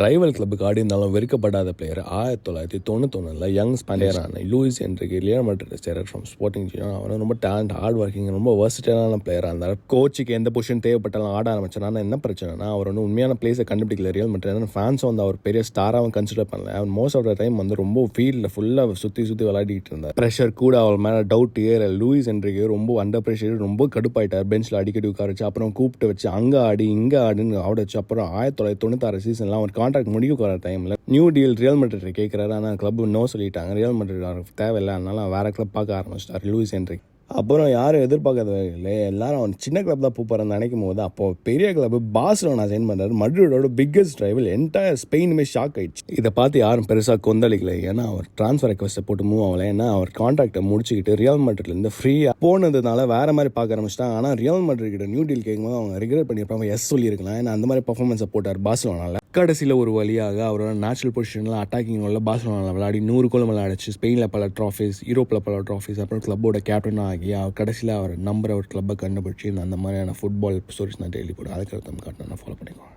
Rival கிளப்புக்கு ஆடி இருந்தாலும் வெறுக்கப்படாத பிளேயர் 1991 யங் ஸ்பானியரான லூயிஸ் என்ரிகே ரியல் மேட்ரிட் சேரர் ஃப்ரம் ஸ்போர்ட்டிங் ஜிரோனா. அவன் ரொம்ப டேலண்ட், ஹார்ட் ஒர்க்கிங், ரொம்ப வெர்சடைலான பிளேயராக இருந்தார். கோச்சுக்கு எந்த பொசிஷன் தேவைப்பட்டாலும் ஆட ஆரம்பிச்சார். ஆனால் என்ன பிரச்சனைனா அவர் உண்மையான பிளேஸை கண்டுபிடிக்கல ரியல் மேட்ரிட். ஃபேன்ஸும் அவர் பெரிய ஸ்டாராகவும் கன்சிடர் பண்ணல. அவன் மோஸ்ட் ஆஃப் த டைம் ரொம்ப ஃபீல்டில் ஃபுல்லாக சுற்றி விளையாடிட்டு இருந்தார். ப்ரெஷர் கூட அவள் மேலே டவுட் ஏற. லூயிஸ் என்ரிகே ரொம்ப அண்டர் ப்ரெஷர், ரொம்ப கடுப்பாயிட்டார். பெஞ்சில் அடிக்கடி உட்கார வச்சு அப்புறம் கூப்பிட்டு வச்சு அங்கே ஆடி இங்கே ஆடுன்னு ஆட வச்சு அப்புறம் 1996 சீசன்லாம் அவர் கான்ட்ராக்ட் முடிக்க வர டைமில் நியூ டீல் ரியல் மேட்ரிட் கேட்குறாரு. ஆனால் கிளப் நோ சொல்லிட்டாங்க. ரியல் மேட்ரிட் அவருக்கு தேவையில்லை, அதனால வேற கிளப் பார்க்க ஆரம்பிச்சிட்டார் லூயிஸ் என்ரிகே. அப்புறம் யாரும் எதிர்பார்க்காத இல்லை, எல்லாரும் அவன் சின்ன கிளப் தான் பூப்பாருன்னு நினைக்கும் போது அப்போது பெரிய கிளப் பார்சிலோனா சைன் பண்ணுறாரு. மட்ரிடோட பிக்கஸ்ட் ரைவல். என்டையர் ஸ்பெயினுமே ஷாக் ஆயிடுச்சு. இதை பார்த்து யாரும் பெருசாக கொந்தளிக்கல. ஏன்னா அவர் ட்ரான்ஸ்ஃபர் ரெக்வஸ்ட்டை போட்டு மூவ் ஆகலை. ஏன்னா அவர் கான்ட்ராக்டை முடிச்சுக்கிட்டு ரியல் மேட்ரிட்லேருந்து ஃப்ரீயாக போனதுனால வேறு மாதிரி பார்க்க ஆரம்பிச்சிட்டாங்க. ஆனால் ரியல் மேட்ரிட் கிட்ட நியூ டீல் கேட்கும்போது அவங்க ரிக்ரெட் பண்ணியிருப்பாங்க, எஸ் சொல்லியிருக்கலாம். ஏன்னா அந்த மாதிரி பர்ஃபார்மன்ஸை போட்டார் பார்சிலோனால. கடைசியில் ஒரு வழியாக அவரோட நேச்சுரல் பொசிஷனில் அட்டாக்கிங் உள்ள பார்சிலோனாவில் விளையாடி 100 கோல் விளையாடிச்சு. ஸ்பெயினில் பல ட்ராஃபிஸ், யூரோப்பில் பல ட்ராஃபிஸ், அப்புறம் கிளப்போட கேப்டனாக ஆகி கடைசியில் அவர் நம்பர் ஒரு கிளப்பை கண்டுபிடிச்சி அந்த மாதிரியான ஃபுட்பால் ஸ்டோரிஸ் நான் டெய்லி போடுவேன். அதுக்கு நம்ம காட்டணும், ஃபாலோ பண்ணிக்கலாம்.